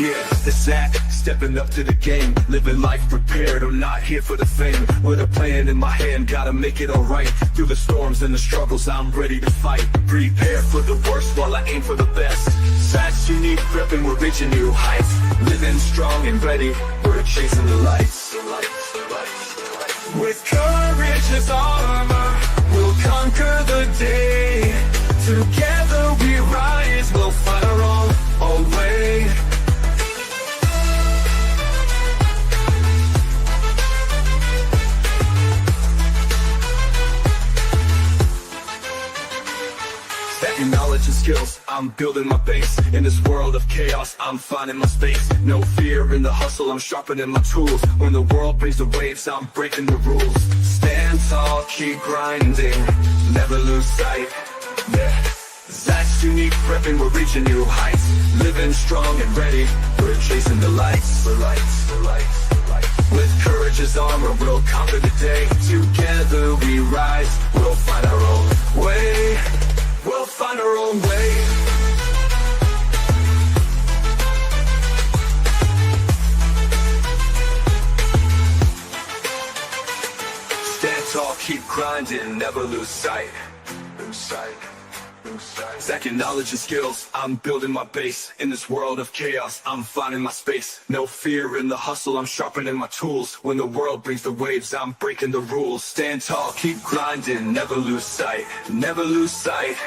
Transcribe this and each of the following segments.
Yeah, it's Zach, stepping up to the game, living life prepared, I'm not here for the fame. With a plan in my hand, gotta make it alright. Through the storms and the struggles, I'm ready to fight. Prepare for the worst while I aim for the best. Zach's unique prepping, we're reaching new heights. Living strong and ready, we're chasing the lights. With courage as armor, we'll conquer the day. Together we rise, we'll fight our own way. Stacking knowledge and skills, I'm building my base. In this world of chaos, I'm finding my space. No fear in the hustle, I'm sharpening my tools. When the world brings the waves, I'm breaking the rules. Stand tall, keep grinding, never lose sight. Yeah, Zach's unique prepping, we're reaching new heights. Living strong and ready, we're chasing the lights. With courage as armor, we'll conquer the day. Together we rise, we'll find our own way. We'll find our own way. Stand tall, keep grinding, never lose sight. Zach your knowledge and skills, I'm building my base. In this world of chaos, I'm finding my space. No fear in the hustle, I'm sharpening my tools. When the world brings the waves, I'm breaking the rules. Stand tall, keep grinding, never lose sight. Never lose sight.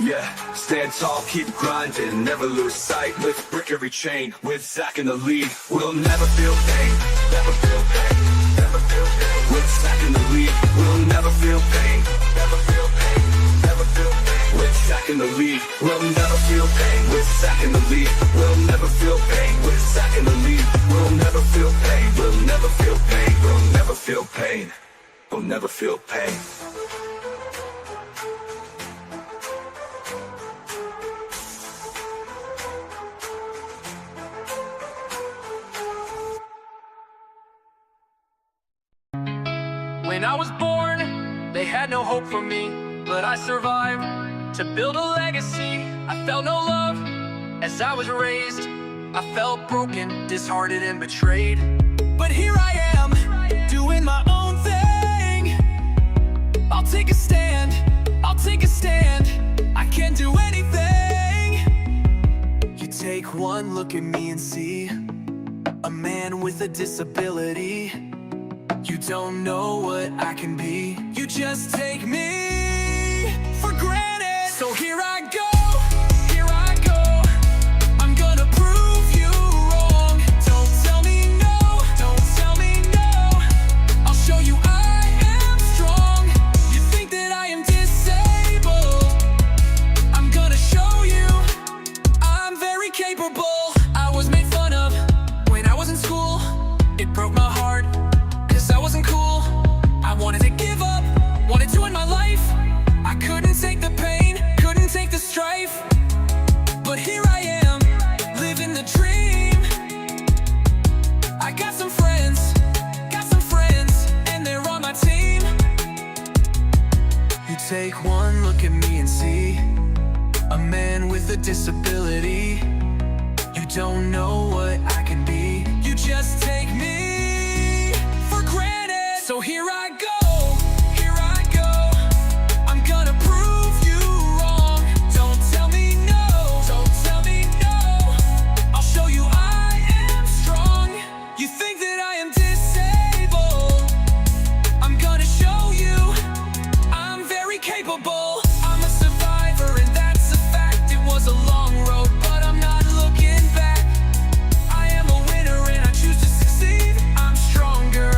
Yeah, stand tall, keep grinding, never lose sight. Lift brick every chain, with Zach in the lead. We'll never feel pain, never feel pain, never feel pain. With Zach in the lead, we'll never feel pain, never feel pain, never feel pain. With Zach in the lead, we'll never feel pain. With Zach in the lead, we'll never feel pain. With Zach in the lead, we'll never feel pain. We'll never feel pain. We'll never feel pain. We'll never feel pain. When I was born, they had no hope for me, but I survived to build a legacy. I felt no love as I was raised. I felt broken, disheartened, and betrayed. But here I am, doing my own thing. I'll take a stand, I'll take a stand. I can do anything. You take one look at me and see a man with a disability. You don't know what I can be. You just take me for granted. So here I go, here I go. I'm gonna prove you wrong. Don't tell me no, don't tell me no. I'll show you I am strong. You think that I am disabled? I'm gonna show you I'm very capable. I was made fun of when I was in school. It broke my heart. I wasn't cool, I wanted to give up, wanted to end my life. I couldn't take the pain, couldn't take the strife. But here I am, living the dream. I got some friends, and they're on my team. You take one look at me and see a man with a disability. You don't know what I can be. You just take me. So here I go, here I go. I'm gonna prove you wrong. Don't tell me no, don't tell me no. I'll show you I am strong. You think that I am disabled? I'm gonna show you I'm very capable. I'm a survivor and that's a fact. It was a long road, but I'm not looking back. I am a winner and I choose to succeed. I'm stronger.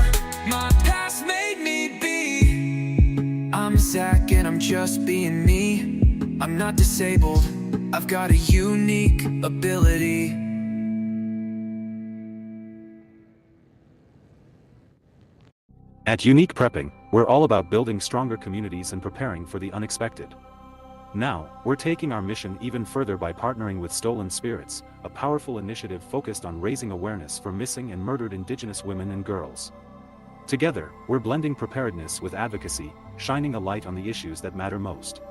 My past made me be. I'm Zach and I'm just being me. I'm not disabled, I've got a unique ability. At Unique Prepping, we're all about building stronger communities and preparing for the unexpected. Now, we're taking our mission even further by partnering with Stolen Spirits, a powerful initiative focused on raising awareness for missing and murdered Indigenous women and girls. Together, we're blending preparedness with advocacy, shining a light on the issues that matter most.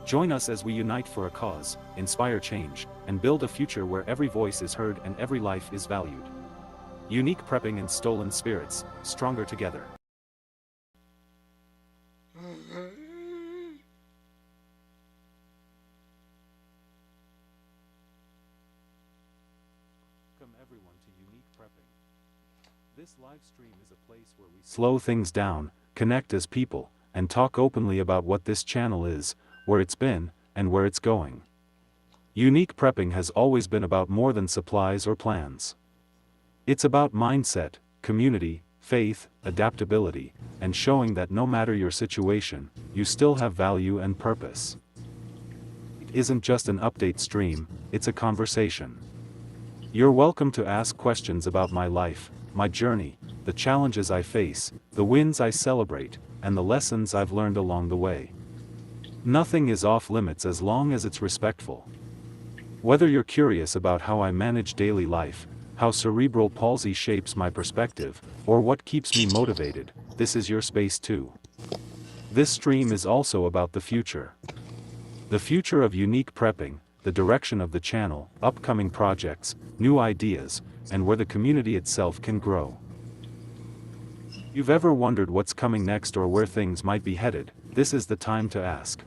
Join us as we unite for a cause, inspire change, and build a future where every voice is heard and every life is valued. Unique Prepping and Stolen Spirits, stronger together. Welcome everyone to Unique Prepping. This live stream is a place where we slow things down, connect as people, and talk openly about what this channel is, where it's been, and where it's going. Unique Prepping has always been about more than supplies or plans. It's about mindset, community, faith, adaptability, and showing that no matter your situation, you still have value and purpose. It isn't just an update stream, it's a conversation. You're welcome to ask questions about my life, my journey, the challenges I face, the wins I celebrate, and the lessons I've learned along the way. Nothing is off limits as long as it's respectful. Whether you're curious about how I manage daily life, how cerebral palsy shapes my perspective, or what keeps me motivated, this is your space too. This stream is also about the future. The future of Unique Prepping, the direction of the channel, upcoming projects, new ideas, and where the community itself can grow. You've ever wondered what's coming next or where things might be headed? This is the time to ask.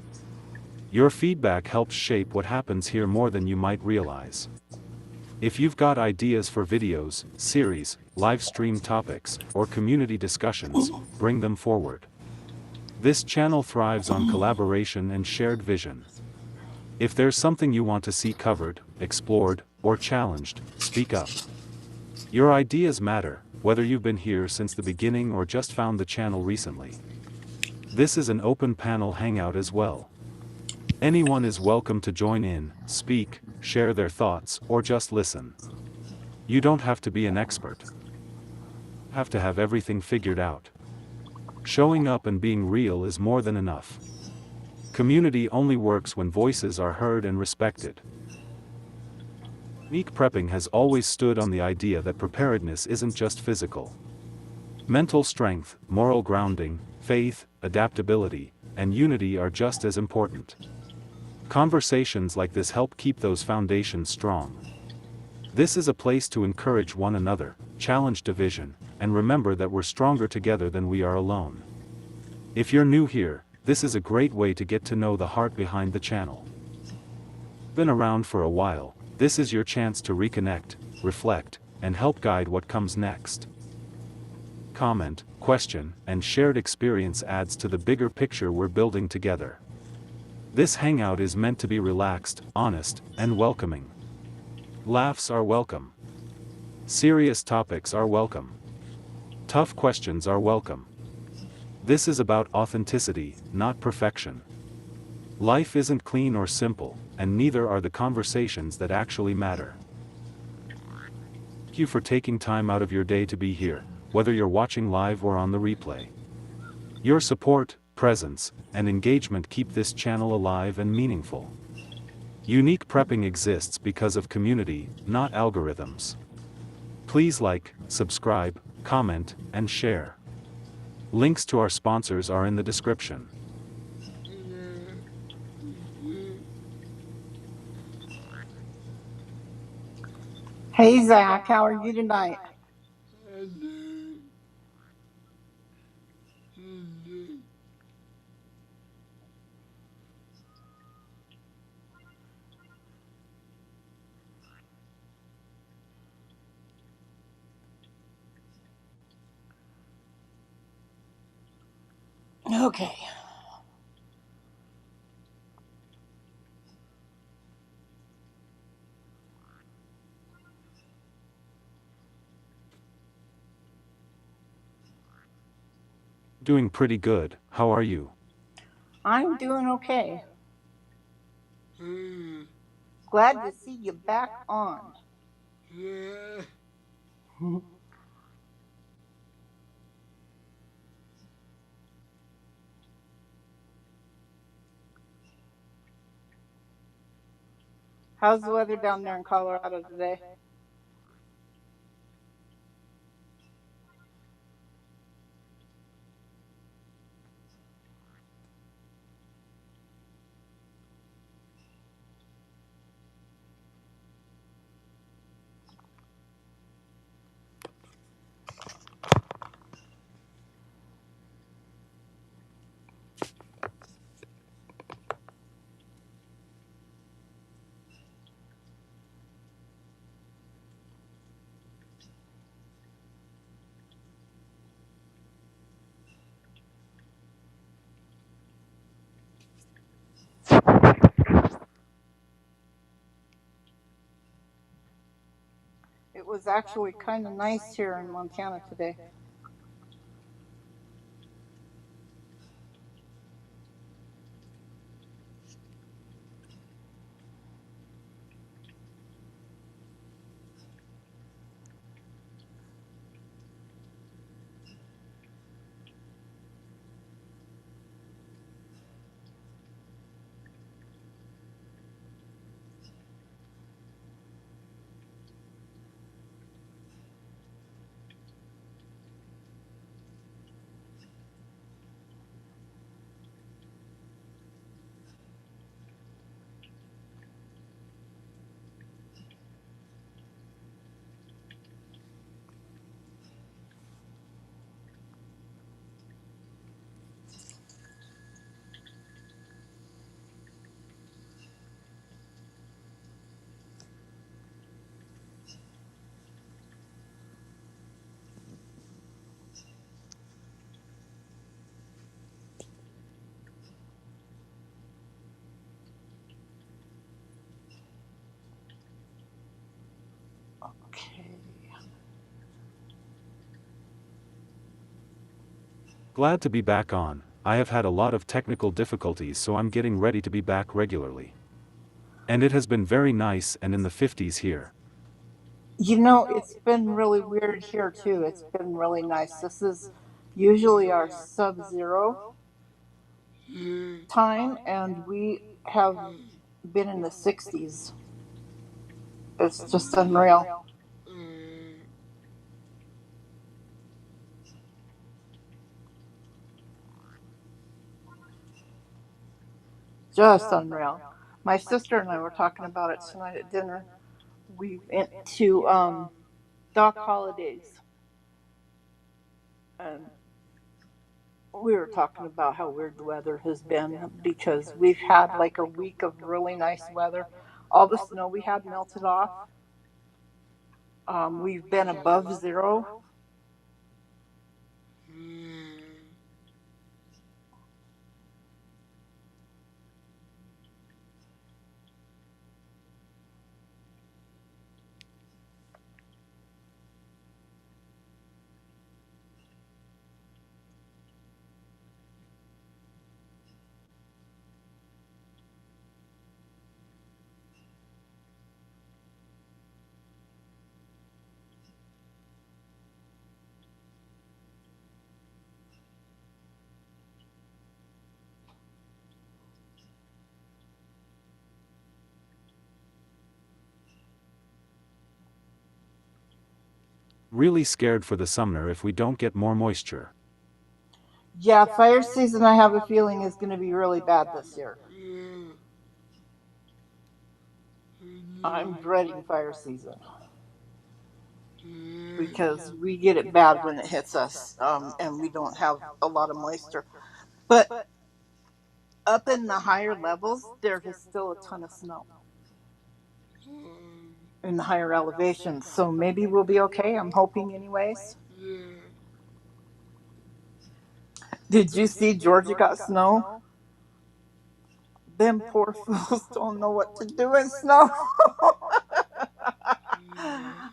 Your feedback helps shape what happens here more than you might realize. If you've got ideas for videos, series, live stream topics, or community discussions, bring them forward. This channel thrives on collaboration and shared vision. If there's something you want to see covered, explored, or challenged, speak up. Your ideas matter, whether you've been here since the beginning or just found the channel recently. This is an open panel hangout as well. Anyone is welcome to join in, speak, share their thoughts, or just listen. You don't have to be an expert. You have to have everything figured out. Showing up and being real is more than enough. Community only works when voices are heard and respected. Unique Prepping has always stood on the idea that preparedness isn't just physical. Mental strength, moral grounding, faith, adaptability, and unity are just as important. Conversations like this help keep those foundations strong. This is a place to encourage one another, challenge division, and remember that we're stronger together than we are alone. If you're new here, this is a great way to get to know the heart behind the channel. Been around for a while, this is your chance to reconnect, reflect, and help guide what comes next. Comment, question, and shared experience adds to the bigger picture we're building together. This hangout is meant to be relaxed, honest, and welcoming. Laughs are welcome. Serious topics are welcome. Tough questions are welcome. This is about authenticity, not perfection. Life isn't clean or simple, and neither are the conversations that actually matter. Thank you for taking time out of your day to be here, whether you're watching live or on the replay. Your support, presence, and engagement keep this channel alive and meaningful. Unique Prepping exists because of community, not algorithms. Please like, subscribe, comment, and share. Links to our sponsors are in the description. Hey Zach, how are you tonight? Okay. Doing pretty good, how are you? I'm doing okay. Glad to see you back on. How's the weather down there in Colorado today? was actually kind of nice here in Montana today. Okay. Glad to be back on. I have had a lot of technical difficulties, so I'm getting ready to be back regularly. And it has been very nice and in the 50s here. You know, it's been really weird here too. It's been really nice. This is usually our sub-zero time, and we have been in the 60s. It's just unreal. Just unreal. My sister and I were talking about it tonight at dinner. We went to Doc Holiday's, and we were talking about how weird the weather has been because we've had like a week of really nice weather. All the snow we had melted off. We've been above zero. Really scared for the summer if we don't get more moisture. Yeah, fire season, I have a feeling, is going to be really bad this year. I'm dreading fire season because we get it bad when it hits us, and we don't have a lot of moisture. But up in the higher levels, there is still a ton of snow in the higher elevations. So maybe we'll be okay. I'm hoping, anyways. Did you see Georgia got snow? Them poor fools don't know what to do in snow.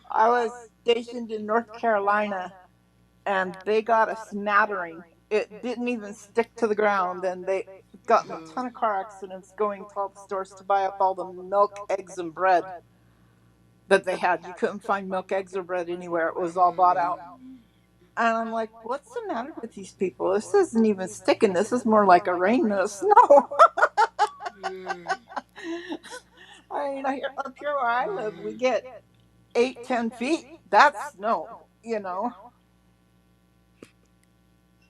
I was stationed in North Carolina, and they got a smattering. It didn't even stick to the ground, and they got in a ton of car accidents going to all the stores to buy up all the milk, eggs, and bread that they had. You couldn't find milk, eggs, or bread anywhere. It was all bought out. And I'm like, what's the matter with these people? This isn't even sticking. This is more like a rain than a snow. I mean, up here where I live, we get 8, 10 feet. That's snow, you know.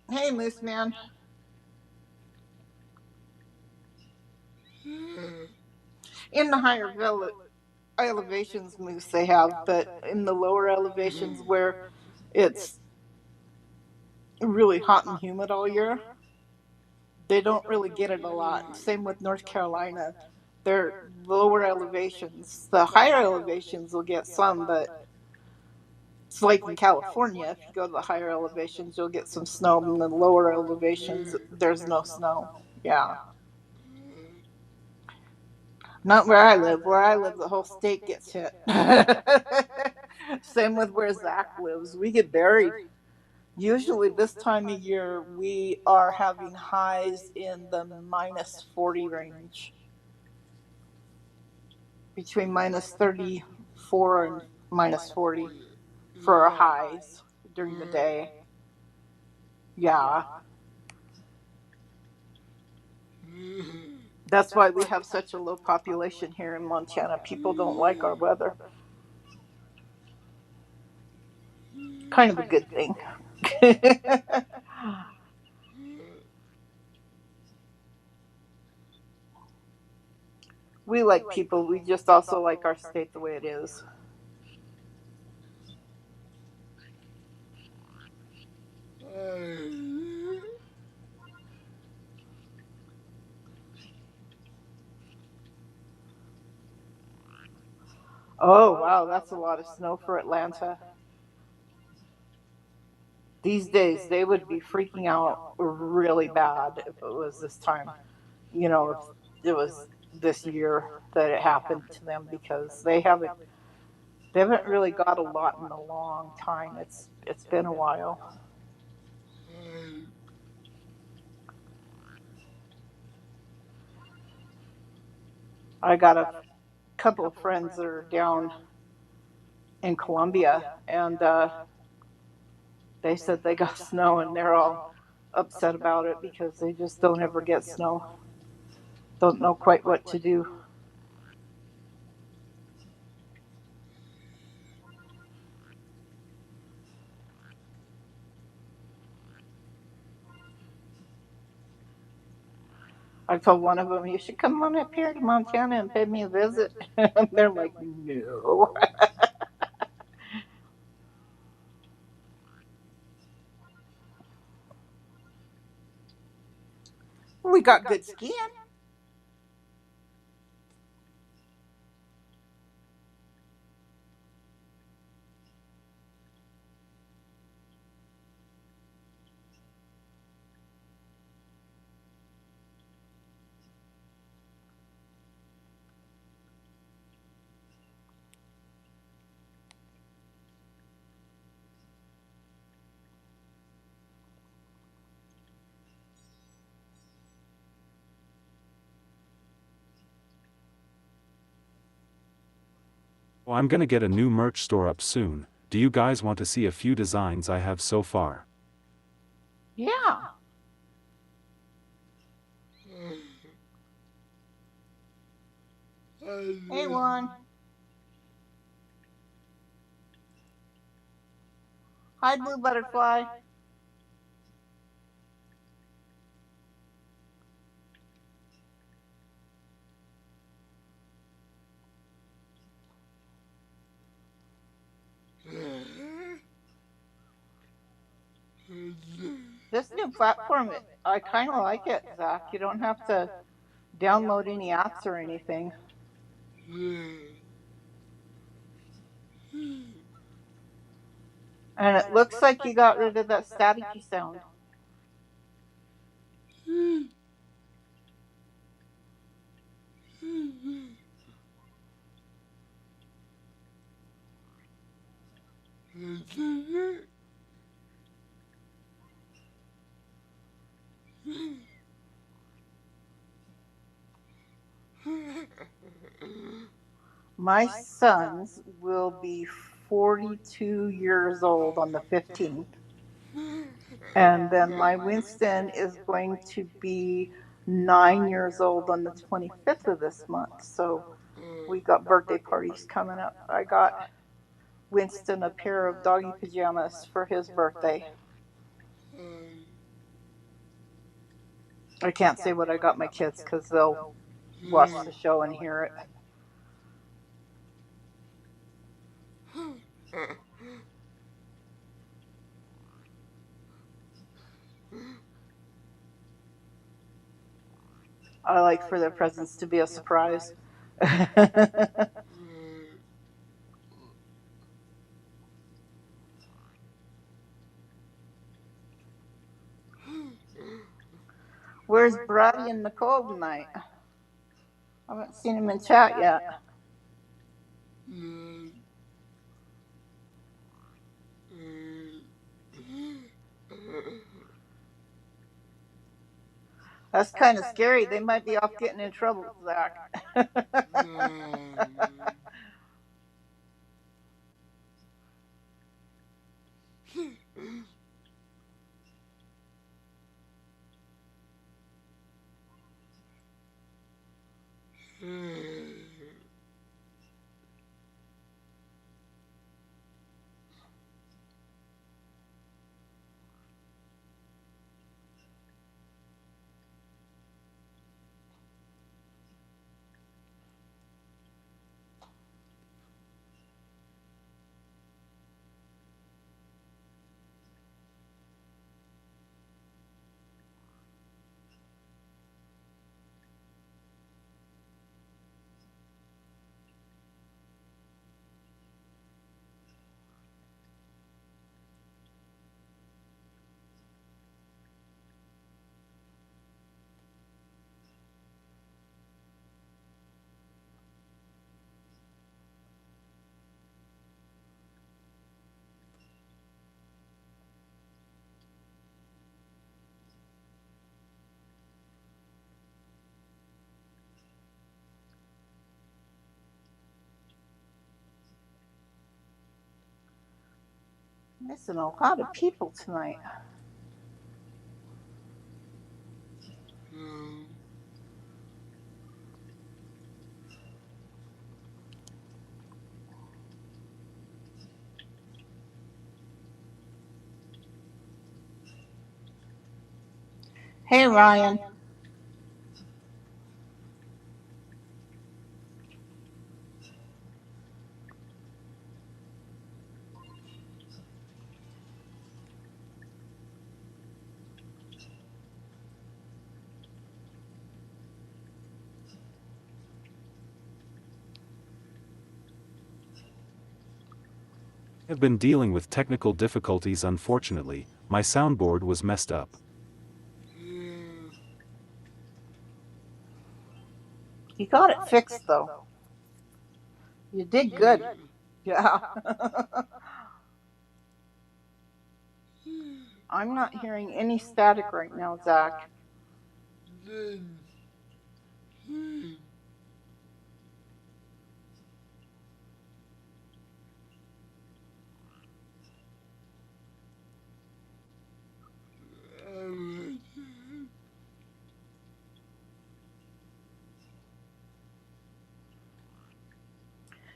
Hey, Moose Man. In the higher elevations, Moose, they have, but in the lower elevations where it's really hot and humid all year, they don't really get it a lot. Same with North Carolina. They're lower elevations. The higher elevations will get some, but it's like in California. If you go to the higher elevations, you'll get some snow. In the lower elevations, there's no snow. Yeah. Not where I live. Where I live, the whole state gets hit. Same with where Zach lives. We get buried. Usually, this time of year, we are having highs in the -40 range, between -34 and -40 for our highs during the day. Yeah. That's why we have such a low population here in Montana. People don't like our weather. Kind of a good thing. We like people. We just also like our state the way it is. Oh, wow, that's a lot of snow for Atlanta. These days, they would be freaking out really bad if it was this time. If it was this year that it happened to them, because they haven't really got a lot in a long time. It's been a while. I got a couple of friends that are down in Columbia, and they said they got snow, and they're all upset about it because they just don't ever get snow. Don't know quite what to do. I told one of them, "You should come on up here to Montana and pay me a visit." And they're like, "No." We got good skiing. Well, I'm gonna get a new merch store up soon. Do you guys want to see a few designs I have so far? Yeah. Hey, Juan. Hi, Blue Butterfly. This new platform, I kind of like it, Zach. You don't have to download any apps or anything. And it looks like you got rid of that staticky sound. My sons will be 42 years old on the 15th. And then my Winston is going to be 9 years old on the 25th of this month. So we got birthday parties coming up. I got Winston a pair of doggy pajamas for his birthday. I can't say what I got my kids because they'll watch the show and hear it. I like for their presents to be a surprise. Where's Brady and Nicole tonight? I haven't seen him in chat yet. That's kind of scary. They might be off getting in trouble, Zach. Missing a lot of people tonight. Hey, Ryan. I've been dealing with technical difficulties. Unfortunately, my soundboard was messed up. You got it fixed, though. You did good. Yeah. I'm not hearing any static right now, Zach.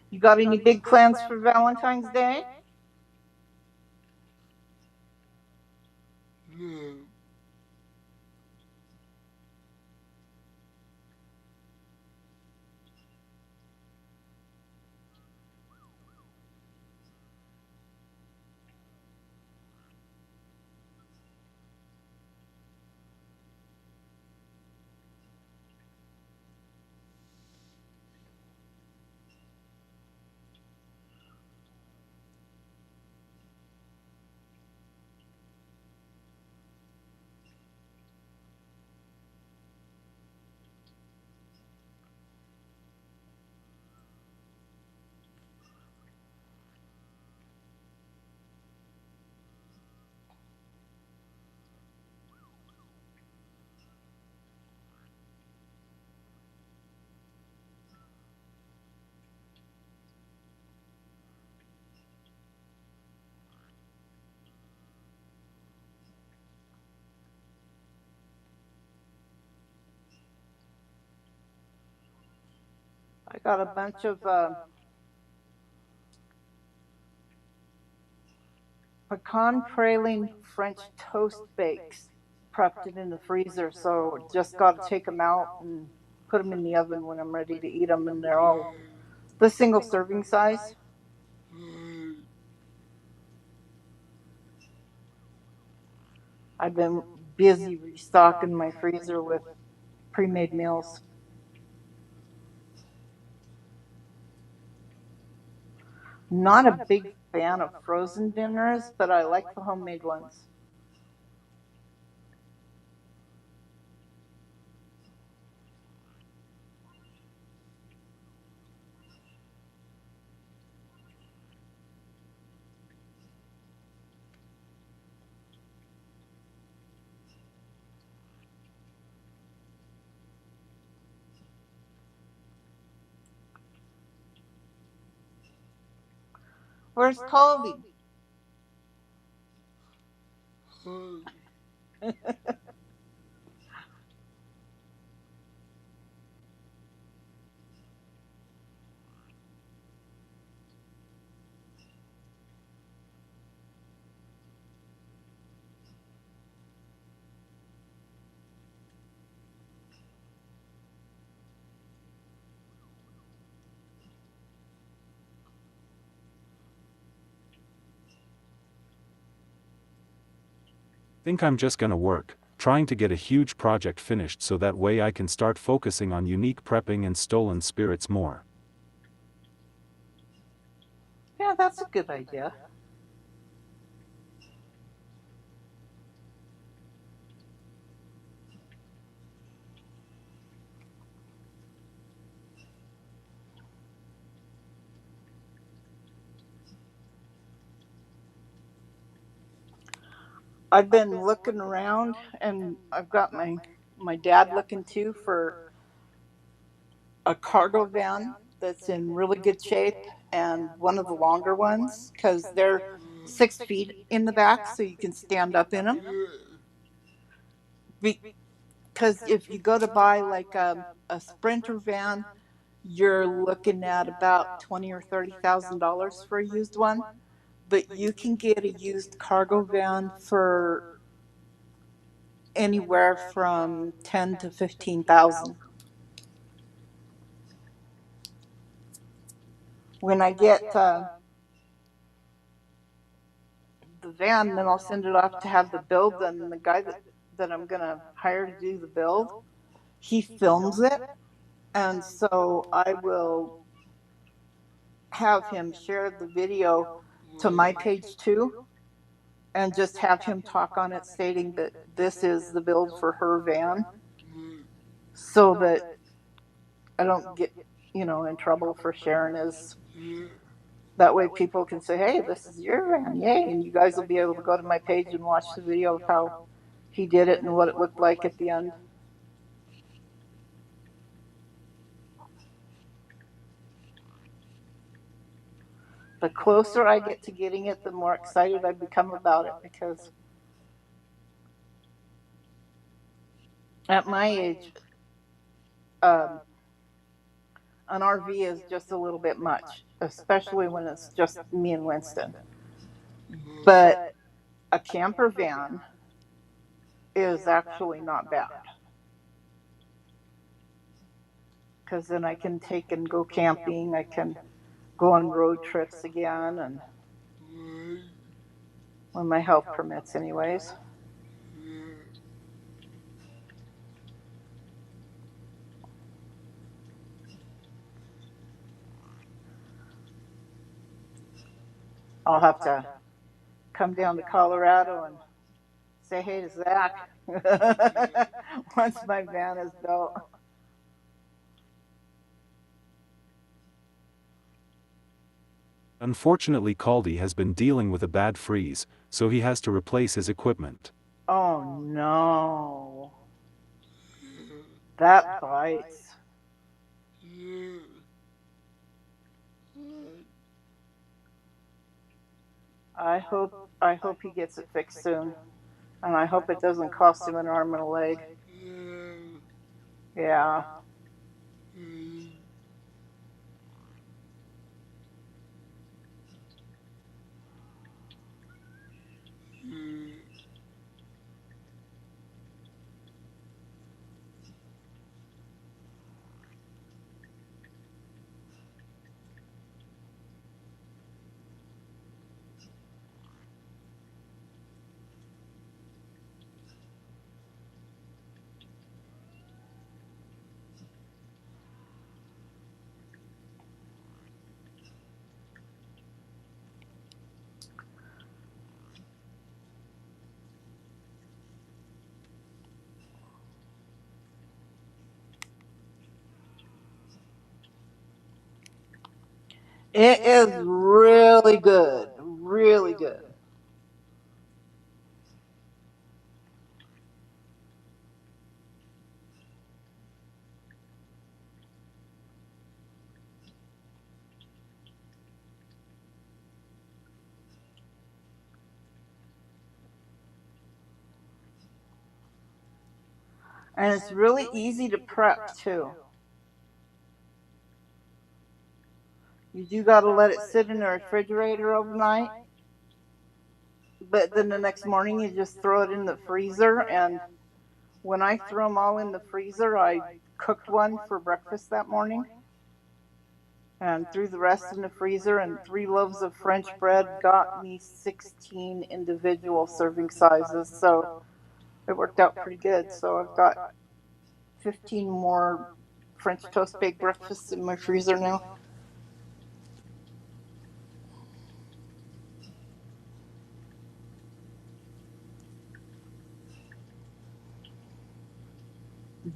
You got any big plans for Valentine's Day? I got a bunch of pecan praline French toast bakes prepped it in the freezer, so just got to take them out and put them in the oven when I'm ready to eat them, and they're all the single serving size. I've been busy restocking my freezer with pre-made meals. Not a big fan of frozen dinners, but I like the homemade ones. Where's Colby? Think I'm just gonna work, trying to get a huge project finished so that way I can start focusing on unique prepping and stolen spirits more. Yeah, that's a good idea. I've been looking around, and I've got my dad looking too for a cargo van that's in really good shape and one of the longer ones because they're 6 feet in the back, so you can stand up in them. Because if you go to buy like a Sprinter van, you're looking at about $20,000 or $30,000 for a used one. But you can get a used cargo van for anywhere from 10 to 15,000. When I get the van, then I'll send it off to have the build done. And the guy that I'm gonna hire to do the build, he films it, and so I will have him share the video to my page too, and just have him talk on it, stating that this is the build for her van, so that I don't get in trouble for sharing his. That way people can say, hey, this is your van, yay, and you guys will be able to go to my page and watch the video of how he did it and what it looked like at the end. The closer I get to getting it, the more excited I become about it, because at my age, an RV is just a little bit much, especially when it's just me and Winston. But a camper van is actually not bad, because then I can take and go camping. I can go on road trips again, and when my health permits, anyways. I'll have to come down to Colorado and say hey to Zach once my van is built. Unfortunately, Caldy has been dealing with a bad freeze, so he has to replace his equipment. Oh no. That bites. I hope he gets it fixed soon. And I hope it doesn't cost him an arm and a leg. Yeah. It is really good. Really good. And it's really easy to prep too. You do got to let it sit in the refrigerator overnight, but then the next morning you just throw it in the freezer. And when I threw them all in the freezer, I cooked one for breakfast that morning and threw the rest in the freezer. And 3 loaves of French bread got me 16 individual serving sizes. So it worked out pretty good. So I've got 15 more French toast baked breakfasts in my freezer now.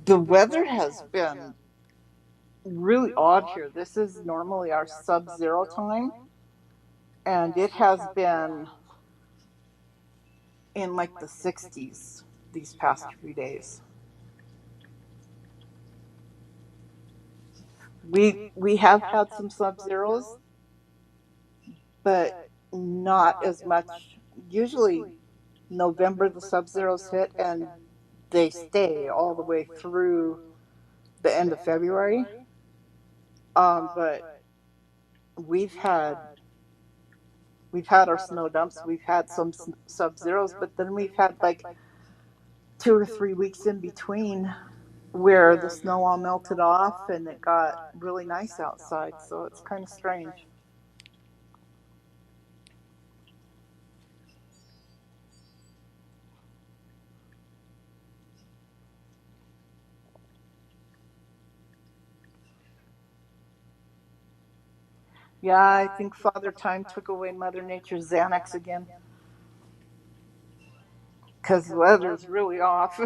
The weather has been really odd here. This is normally our sub-zero time, and it has been in like the 60s these past few days. We have had some sub-zeros, but not as much. Usually November the sub-zeros hit and they stay all the way through the end of February. But we've had we've had our snow dumps, we've had some sub-zeros, but then we've had like 2 or 3 weeks in between where the snow all melted off and it got really nice outside. So it's kind of strange. Yeah, I think Father Time took away Mother Nature's Xanax again because the weather's really off.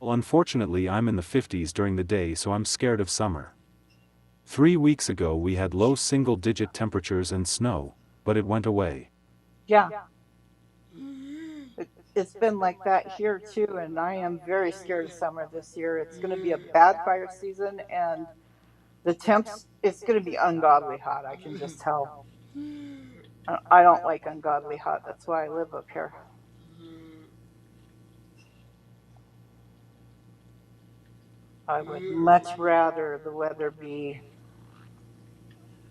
Well, unfortunately, I'm in the 50s during the day, so I'm scared of summer. 3 weeks ago, we had low single-digit temperatures and snow, but it went away. Yeah, it's been like that here too, and I am very scared of summer this year. It's going to be a bad fire season, and the temps, it's going to be ungodly hot. I can just tell. I don't like ungodly hot. That's why I live up here. I would much rather the weather be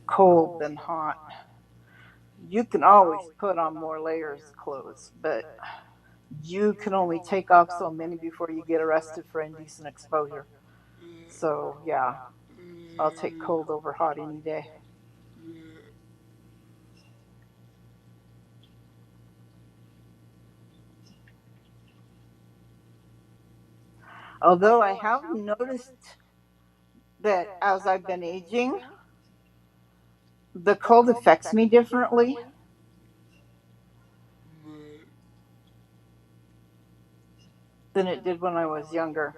cold than hot. You can always put on more layers of clothes, but you can only take off so many before you get arrested for indecent exposure. So, yeah, I'll take cold over hot any day. Although I have noticed that as I've been aging, the cold affects me differently. Than it did when I was younger.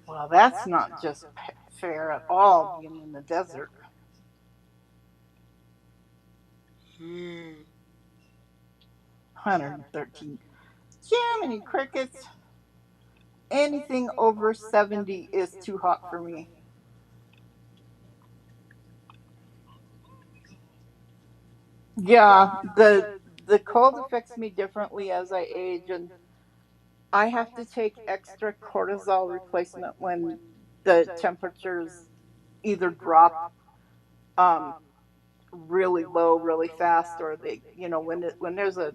Well, that's not just fair at all, being in the desert. 113. Jiminy crickets. Anything over 70 is too hot for me. Yeah, the cold affects me differently as I age, and I have to take extra cortisol replacement when the temperatures either drop um, really low really fast, or when there's a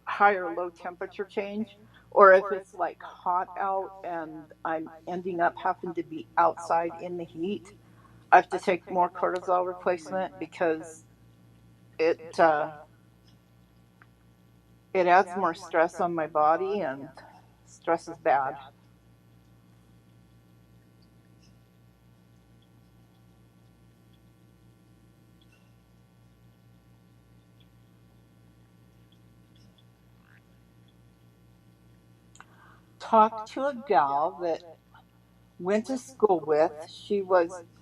higher low temperature change, or if it's like hot out and I'm ending up having to be outside in the heat. I have to take more cortisol replacement because it it adds more stress on my body, and stress is bad. Talked to a gal that went to school with.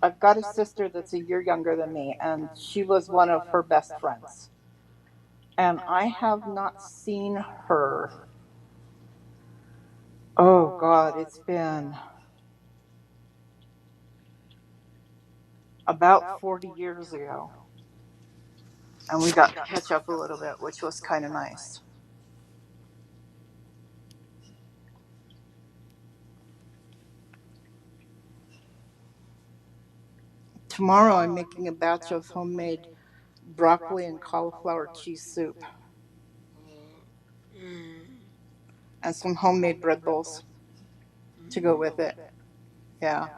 I've got a sister that's a year younger than me, and she was one of her best friends. And I have not seen her. Oh, God, it's been about 40 years ago. And we got to catch up a little bit, which was kind of nice. Tomorrow, I'm making a batch of homemade broccoli and cauliflower cheese soup and some homemade bread bowls to go with it. Yeah.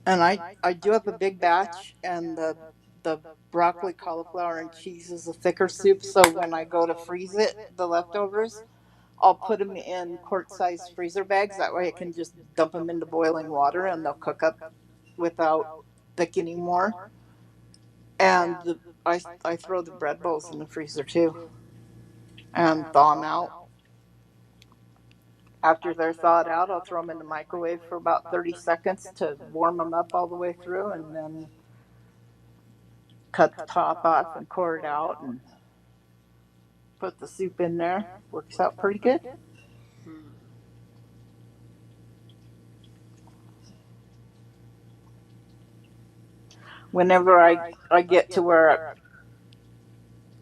And I do have a big batch, and the broccoli, cauliflower, and cheese is a thicker soup. So when I go to freeze it, the leftovers, I'll put them in quart-sized freezer bags. That way I can just dump them into boiling water, and they'll cook up without thickening more. And I throw the bread bowls in the freezer too and thaw them out. After they're thawed out, I'll throw them in the microwave for about 30 seconds to warm them up all the way through, and then cut the top off and pour it out and put the soup in there. Works out pretty good. Whenever I get to where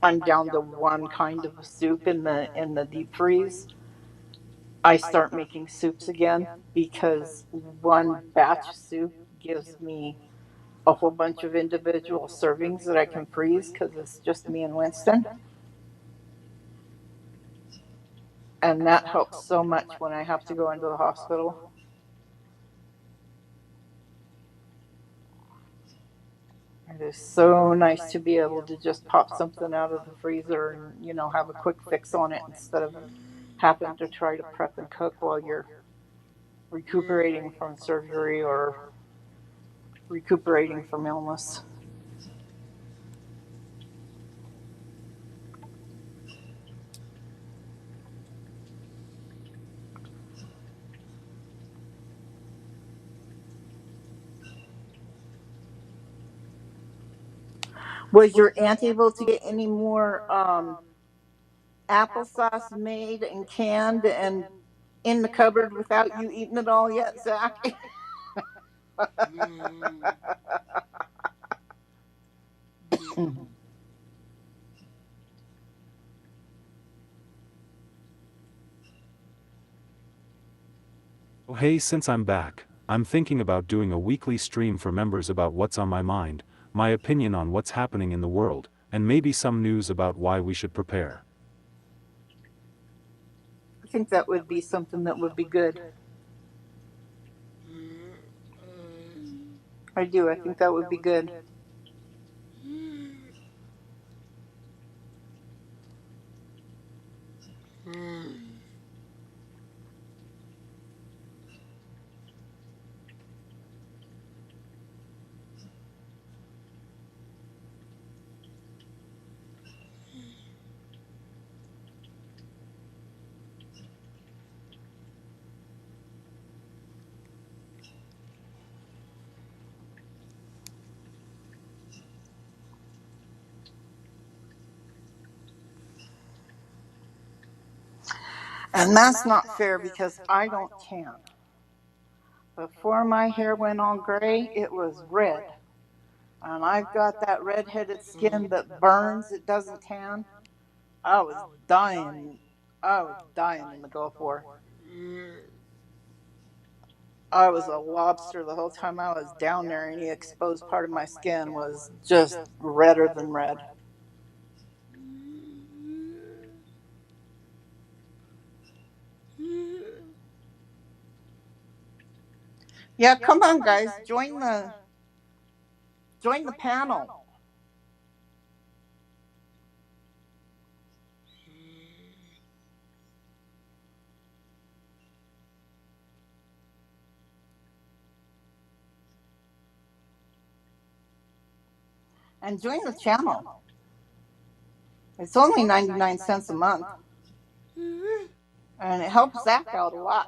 I'm down to one kind of a soup in the deep freeze, I start making soups again, because one batch of soup gives me a whole bunch of individual servings that I can freeze because it's just me and Winston. And that helps so much when I have to go into the hospital. It is so nice to be able to just pop something out of the freezer and, have a quick fix on it instead of having to try to prep and cook while you're recuperating from surgery or recuperating from illness. Was your aunt able to get any more applesauce made and canned and in the cupboard without you eating it all yet, Zach? Oh hey, since I'm back, I'm thinking about doing a weekly stream for members about what's on my mind, my opinion on what's happening in the world, and maybe some news about why we should prepare. I think that would be something that would be good. I do. I think that would be good. And that's not fair because I don't tan. Before my hair went all gray, it was red. And I've got that red-headed skin that burns, it doesn't tan. I was dying. I was dying in the Gulf War. I was a lobster the whole time I was down there, and the exposed part of my skin was just redder than red. Yeah, come on, guys, join the panel. And join the channel. It's only 99 cents a month. And it helps Zach out a lot.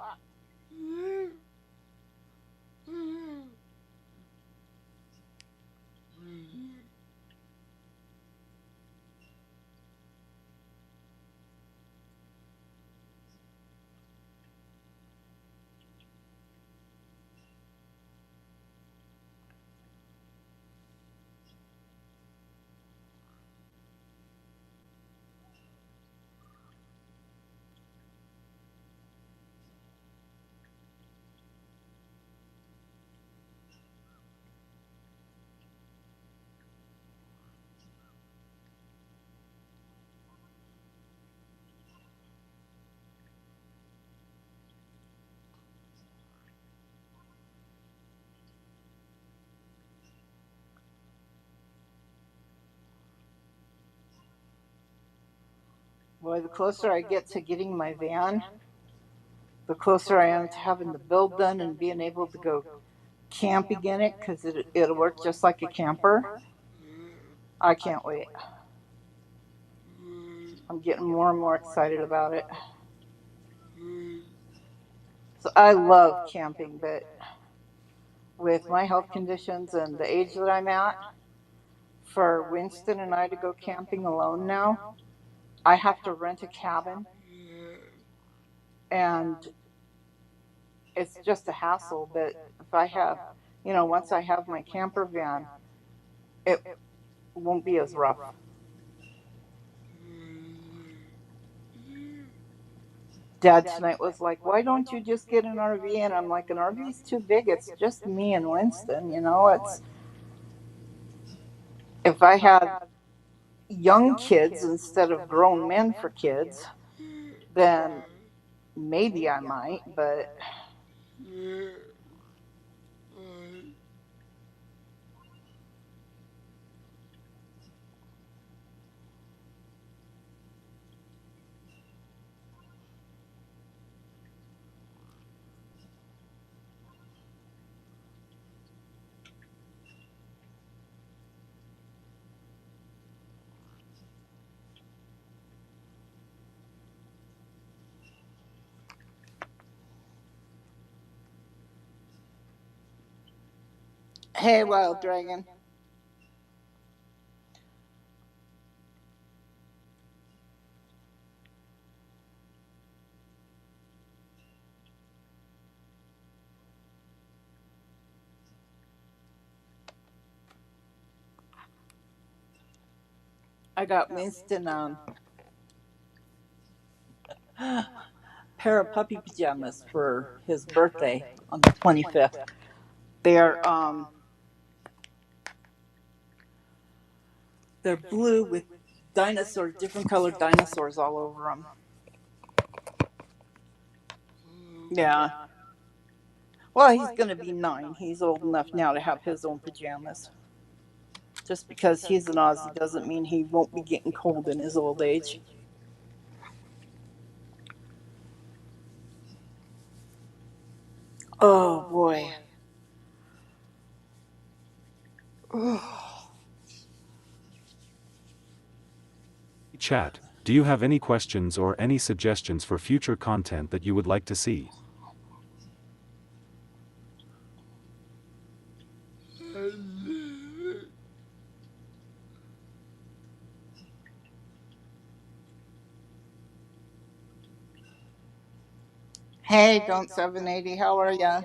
Boy, the closer I get to getting my van, the closer I am to having the build done and being able to go camping in it, because it'll work just like a camper. I can't wait. I'm getting more and more excited about it. So I love camping, but with my health conditions and the age that I'm at, for Winston and I to go camping alone now, I have to rent a cabin, and it's just a hassle. But if I have, once I have my camper van, it won't be as rough. Dad tonight was like, why don't you just get an RV? And I'm like, an RV's too big. It's just me and Winston, it's, if I had young kids instead of grown men for kids, then maybe I might, but hey, Wild Dragon. I got Winston pair of puppy pajamas for his birthday on the 25th. They're blue with different colored dinosaurs all over them. Yeah. Well, he's going to be 9. He's old enough now to have his own pajamas. Just because he's an Aussie doesn't mean he won't be getting cold in his old age. Oh, boy. Chat, do you have any questions or any suggestions for future content that you would like to see? Hey, don't 780. How are ya?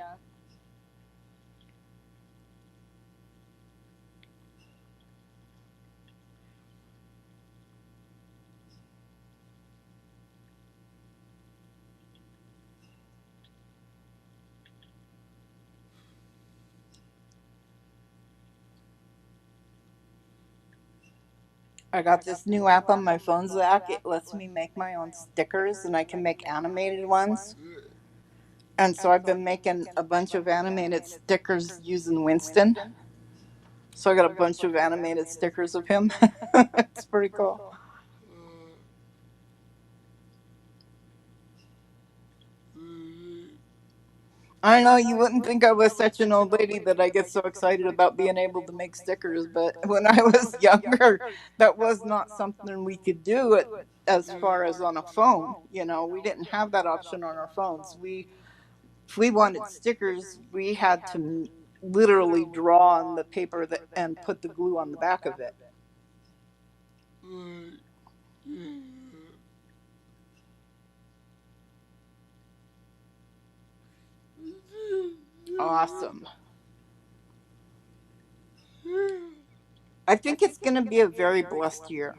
I got this new app on my phone, Zach. It lets me make my own stickers, and I can make animated ones. And so I've been making a bunch of animated stickers using Winston. So I got a bunch of animated stickers of him. It's pretty cool. I know you wouldn't think I was such an old lady that I get so excited about being able to make stickers, but when I was younger, that was not something we could do it as far as on a phone. You know, we didn't have that option on our phones. If we wanted stickers, we had to literally draw on the paper that, and put the glue on the back of it. Awesome. I think it's going to be a very blessed year.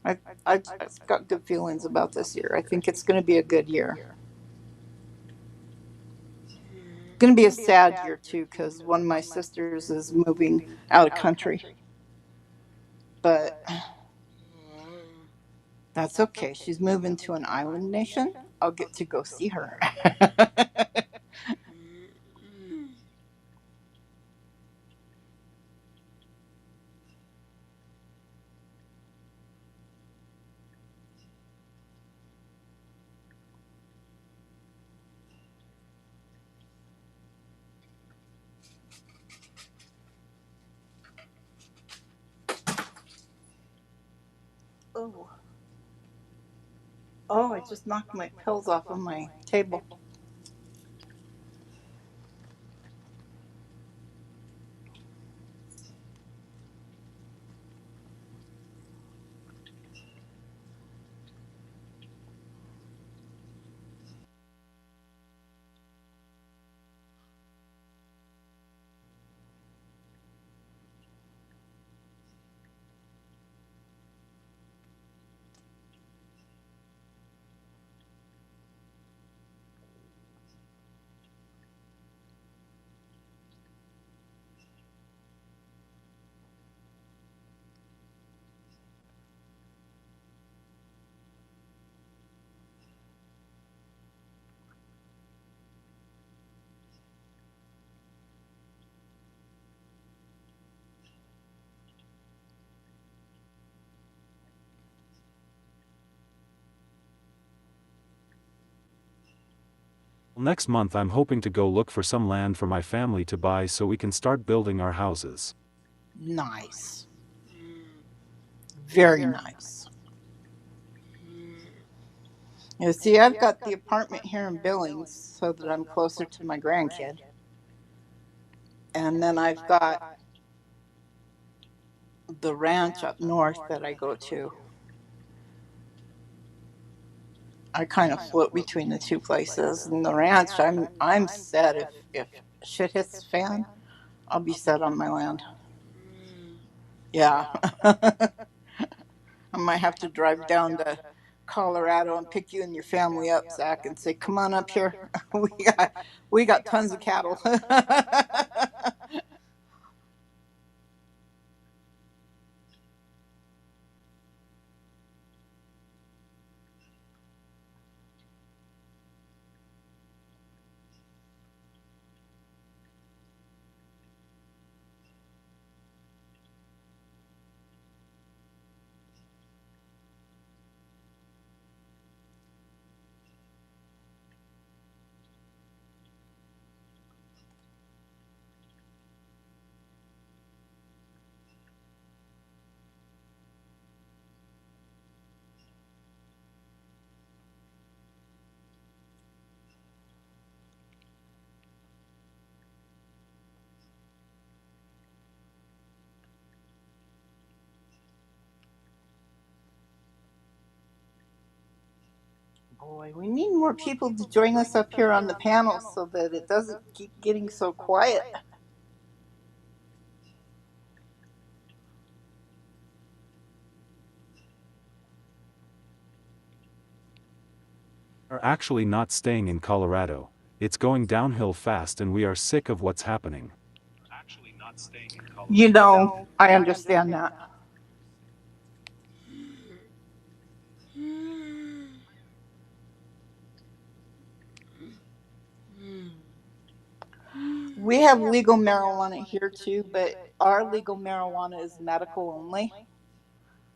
I've got good feelings about this year. I think it's going to be a good year. It's going to be a sad year too, because one of my sisters is moving out of country. But that's okay. She's moving to an island nation. I'll get to go see her. Oh. Oh, I just knocked my pills off of my table. Next month I'm hoping to go look for some land for my family to buy so we can start building our houses. Nice. Very nice. You see, I've got the apartment here in Billings so that I'm closer to my grandkid. And then I've got the ranch up north that I go to. I kind of float between the two places. And the ranch, I'm set. If shit hits the fan, I'll be set on my land. Yeah. I might have to drive down to Colorado and pick you and your family up, Zach, and say, "Come on up here. we got tons of cattle." Boy, we need more people to join us up here on the panel so that it doesn't keep getting so quiet. Are actually not staying in Colorado. It's going downhill fast and we are sick of what's happening. You know, I understand that. We have legal marijuana here too, but our legal marijuana is medical only.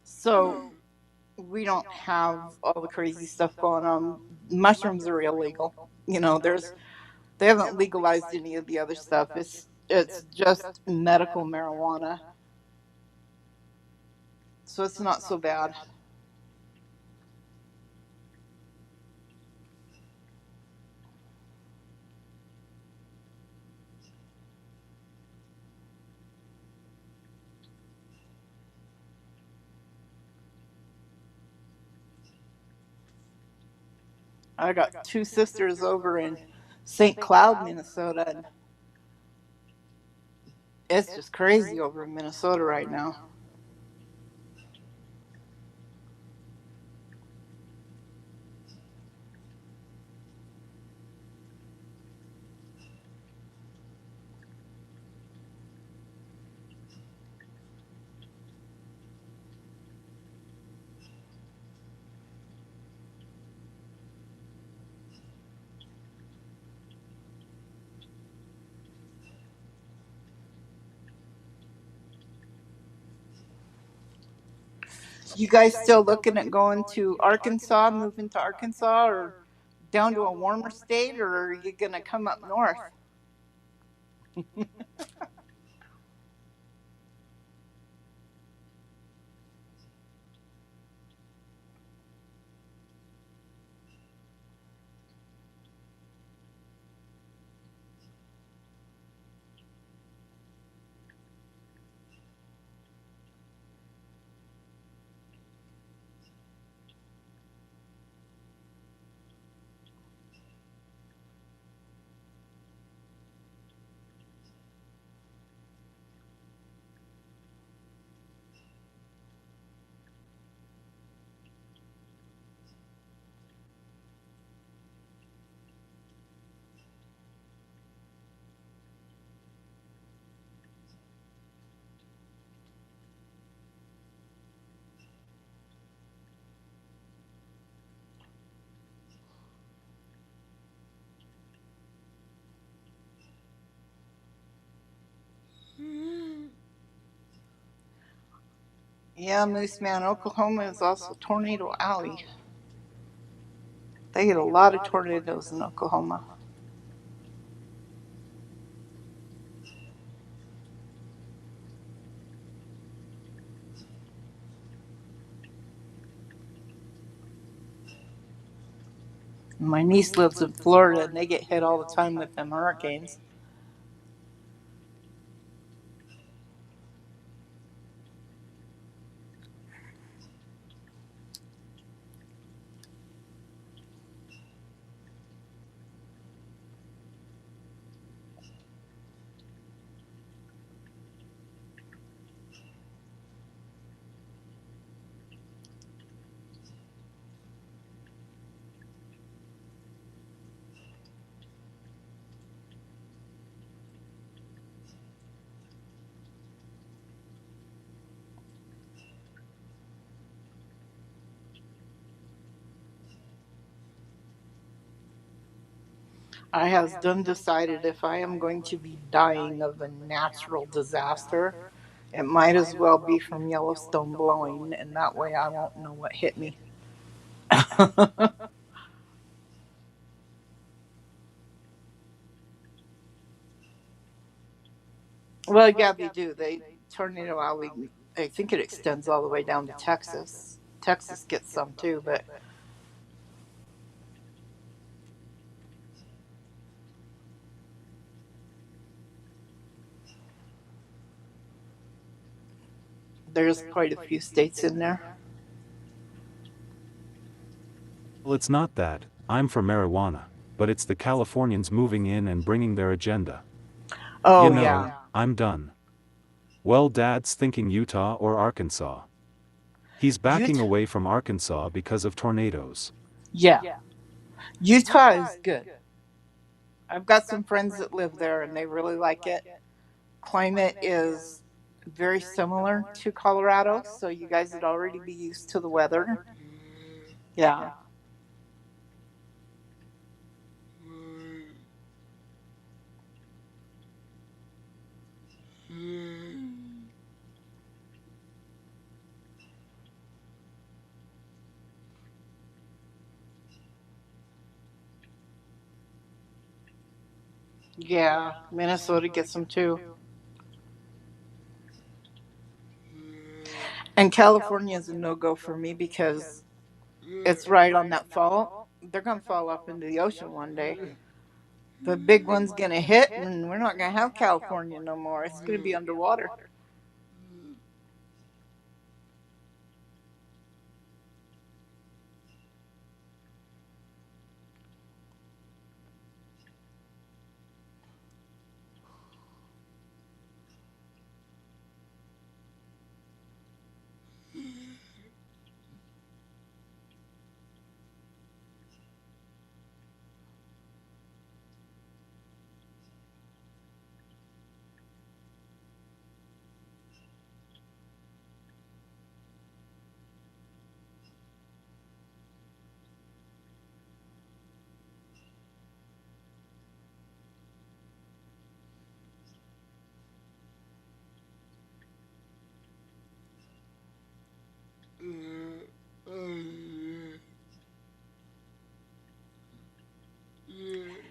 So we don't have all the crazy stuff going on. Mushrooms are illegal. You know, they haven't legalized any of the other stuff. It's just medical marijuana. So it's not so bad. I got two sisters over in St. Cloud, Minnesota, and it's just crazy over in Minnesota right now. You guys still looking at going to Arkansas, moving to Arkansas, or down to a warmer state, or are you going to come up north? Yeah, Moose Man, Oklahoma is also Tornado Alley. They get a lot of tornadoes in Oklahoma. My niece lives in Florida, and they get hit all the time with them hurricanes. I have done decided if I am going to be dying of a natural disaster, it might as well be from Yellowstone blowing, and that way I won't know what hit me. Well, yeah, they do. Tornado Alley, I think it extends all the way down to Texas. Texas gets some too, but there's quite a few states in there. Well, it's not that, I'm for marijuana, but it's the Californians moving in and bringing their agenda. Oh, You know, yeah. I'm done. Well, Dad's thinking Utah or Arkansas. He's backing Utah. away from Arkansas because of tornadoes. Yeah. Utah is good. I've got some friends that live there and they really like it. Climate is very similar to Colorado, so you guys would already be used to the weather. Yeah. Yeah. Minnesota gets them too. And California is a no go for me because it's right on that fault. They're going to fall off into the ocean one day. The big one's going to hit, and we're not going to have California no more. It's going to be underwater.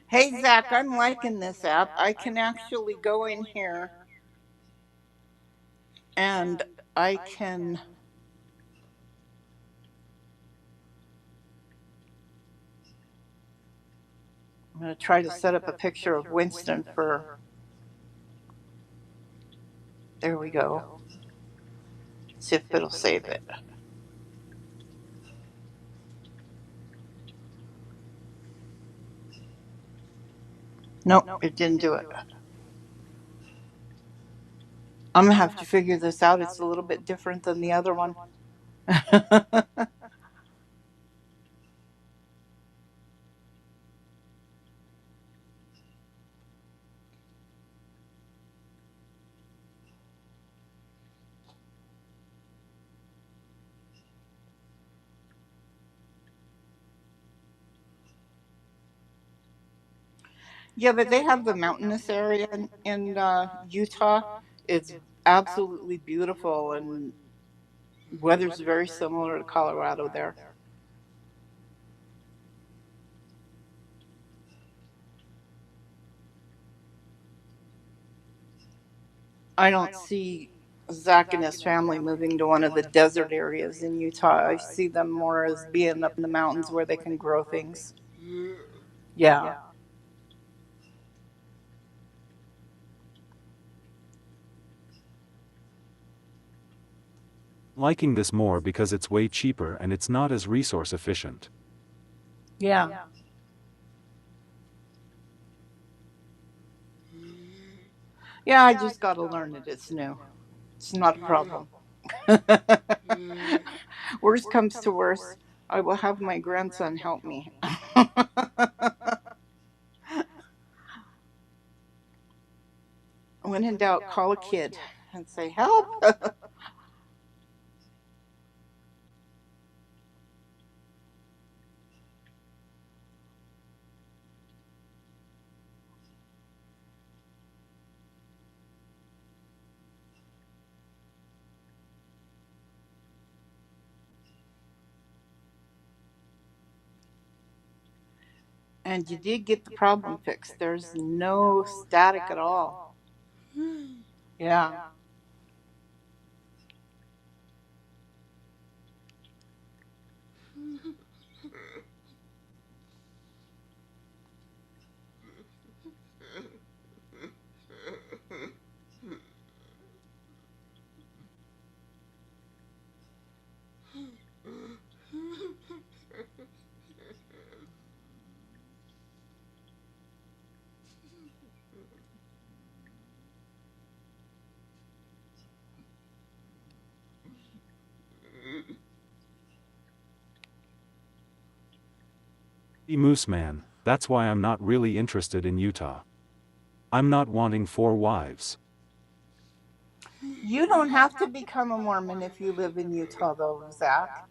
Hey, Zach, I'm liking this app. I can actually go in here and I can. I'm going to try to set up a picture of Winston for. There we go. See if it'll save it. Nope, it didn't do it. I'm going to have to figure this out. It's a little bit different than the other one. Yeah, but they have the mountainous area in Utah. It's absolutely beautiful, and weather's very similar to Colorado there. I don't see Zach and his family moving to one of the desert areas in Utah. I see them more as being up in the mountains where they can grow things. Yeah. Liking this more because it's way cheaper and it's not as resource efficient. Yeah. Yeah, I just got to learn it. It's new. It's not a problem. Worst comes to worst, I will have my grandson help me. When in doubt, call a kid and say, help. And you did get the problem fixed. There's no static at all. Yeah. Moose man, that's why I'm not really interested in Utah. I'm not wanting 4 wives. You don't have to become a Mormon if you live in Utah, though, Zach.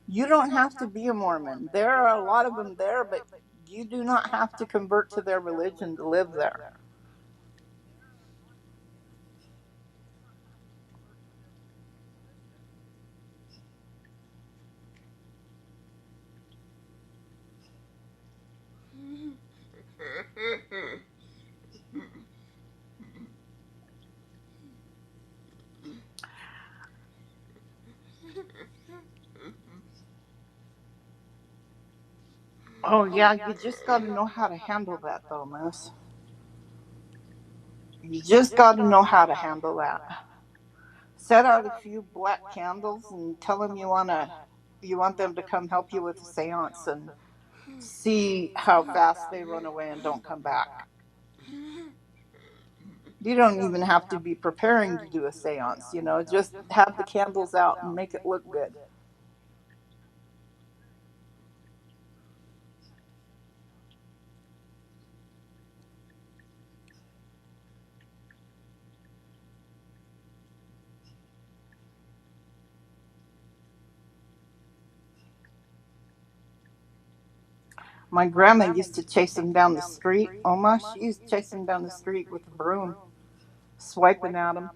You don't have to be a Mormon. There are a lot of them there, but you do not have to convert to their religion to live there. Oh, yeah, you just got to know how to handle that, though, Moose. You just got to know how to handle that. Set out a few black candles and tell them you want them to come help you with a seance and see how fast they run away and don't come back. You don't even have to be preparing to do a seance, just have the candles out and make it look good. My grandma used to chase them down the street. Oma, she used to chase them down the street with a broom, swiping at them.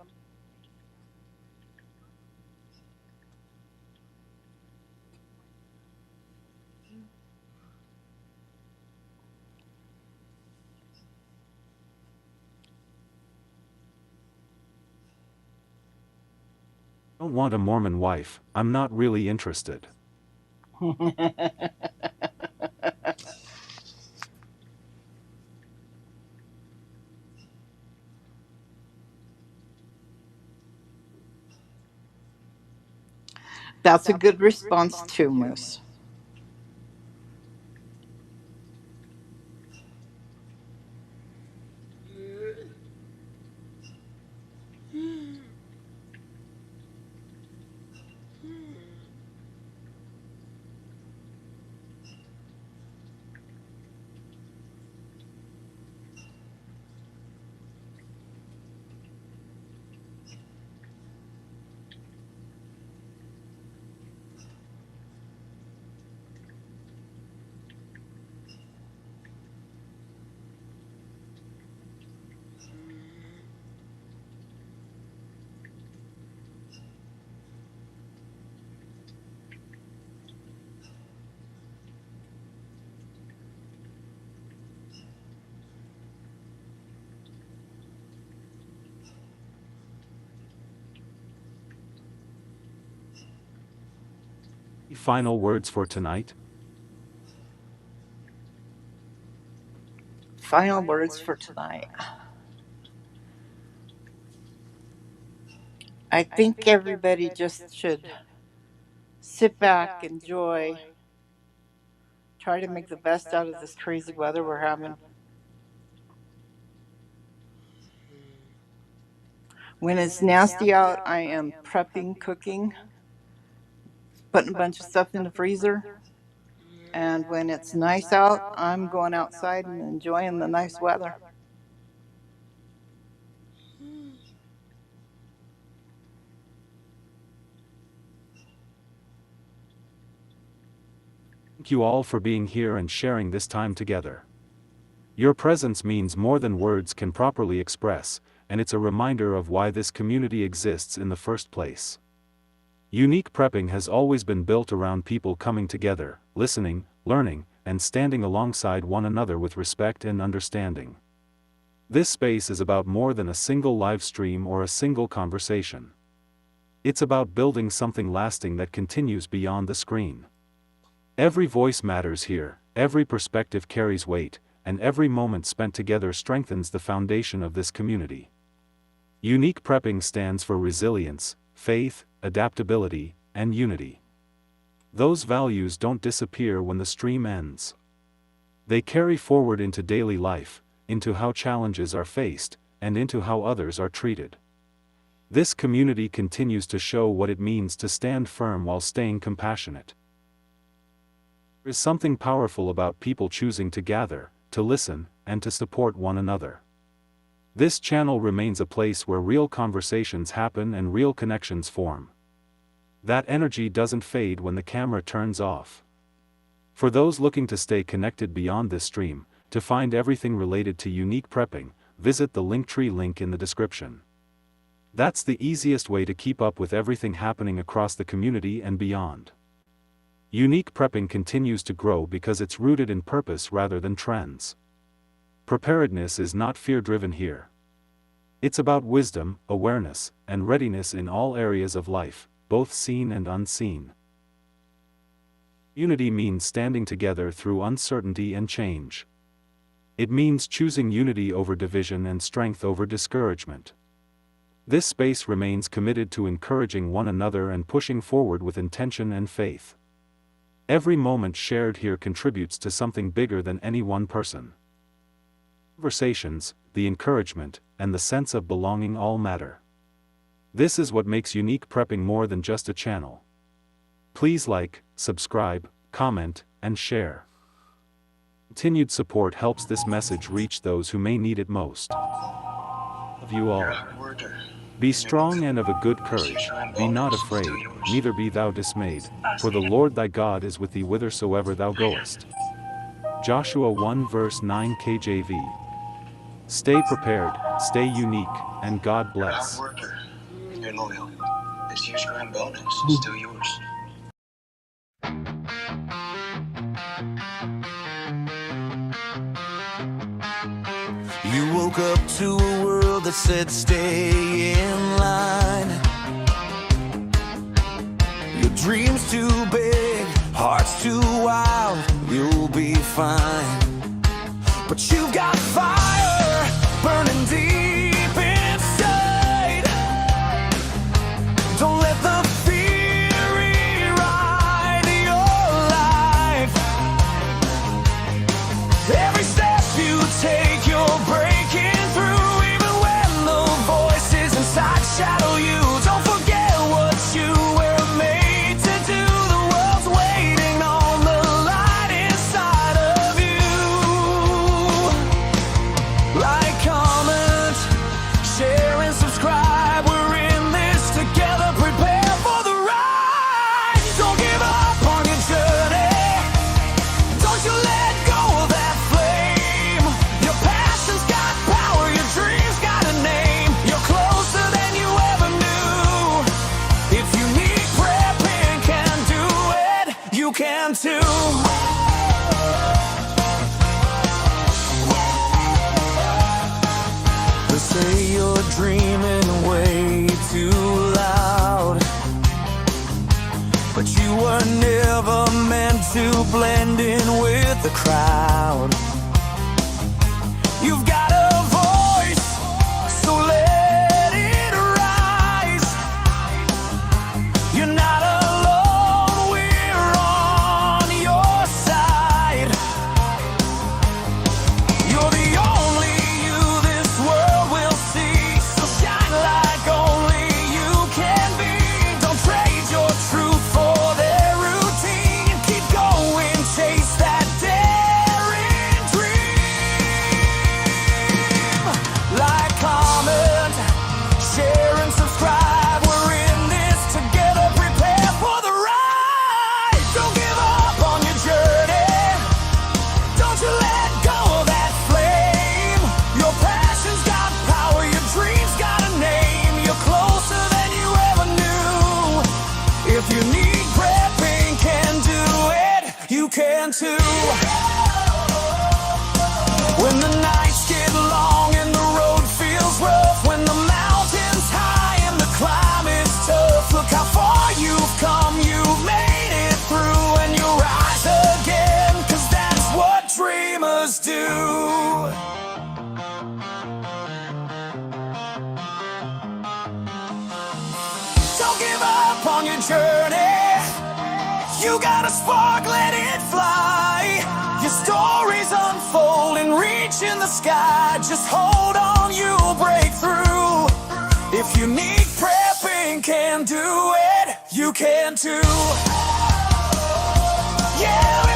I don't want a Mormon wife, I'm not really interested. That's a good response too, Moose. Final words for tonight? Final words for tonight. I think everybody just should sit back, enjoy, try to make the best out of this crazy weather we're having. When it's nasty out, I am prepping, cooking, putting a bunch of stuff in the freezer. And when it's nice out, I'm going outside and enjoying the nice weather. Thank you all for being here and sharing this time together. Your presence means more than words can properly express, and it's a reminder of why this community exists in the first place. Unique Prepping has always been built around people coming together, listening, learning, and standing alongside one another with respect and understanding. This space is about more than a single live stream or a single conversation. It's about building something lasting that continues beyond the screen. Every voice matters here, every perspective carries weight, and every moment spent together strengthens the foundation of this community. Unique Prepping stands for resilience, faith, adaptability, and unity. Those values don't disappear when the stream ends. They carry forward into daily life, into how challenges are faced, and into how others are treated. This community continues to show what it means to stand firm while staying compassionate. There is something powerful about people choosing to gather, to listen, and to support one another. This channel remains a place where real conversations happen and real connections form. That energy doesn't fade when the camera turns off. For those looking to stay connected beyond this stream, to find everything related to unique prepping, visit the LinkTree link in the description. That's the easiest way to keep up with everything happening across the community and beyond. Unique prepping continues to grow because it's rooted in purpose rather than trends. Preparedness is not fear-driven here. It's about wisdom, awareness, and readiness in all areas of life, both seen and unseen. Unity means standing together through uncertainty and change. It means choosing unity over division and strength over discouragement. This space remains committed to encouraging one another and pushing forward with intention and faith. Every moment shared here contributes to something bigger than any one person. Conversations, the encouragement, and the sense of belonging all matter. This is what makes Unique Prepping more than just a channel. Please like, subscribe, comment, and share. Continued support helps this message reach those who may need it most. Love you all. Be strong and of a good courage, be not afraid, neither be thou dismayed, for the Lord thy God is with thee whithersoever thou goest. Joshua 1 verse 9 KJV. Stay prepared, stay unique, and God bless. Hard worker. You're loyal. This year's grand bonus is still yours. You woke up to a world that said stay in line. Your dreams too big, heart's too wild, you'll be fine. But you've got fire burning deep inside. Don't let the fear rewrite your life. Every step you take, you're breaking through. Even when the voices inside shadow you, don't forget what you were made to do. The world's waiting on the light inside of you. Like, comment, share and subscribe. We're in this together. Prepare for the ride. Don't give up on your journey. Don't you let go of that flame. Your passion's got power, your dreams got a name. You're closer than you ever knew. If unique prepping can do it, you can too. They say you're dreaming way too loud, but you were never meant to blend in with the crowd. You've got a voice, so let it rise. You're not alone, we're on your side. You're the only you this world will see, so shine like only you can be. Don't trade your truth for their routine. Keep going, chase that daring dream. Like, comment, share and subscribe. We're in this together. Prepare for the ride. Don't give up on your journey. Don't you let go of that flame. Your passion's got power, your dreams got a name. You're closer than you ever knew. If unique prepping can do it, you can too. When the nights get long and the road feels rough, when the mountain's high and the climb is tough, look how far you've come, you've made it through, and you'll rise again, 'cause that's what dreamers do. Don't give up on your journey. You got a spark, let it fly. Your stories unfold and reach in the sky. Just hold on, you'll break through. If unique prepping can do it, you can too. Yeah.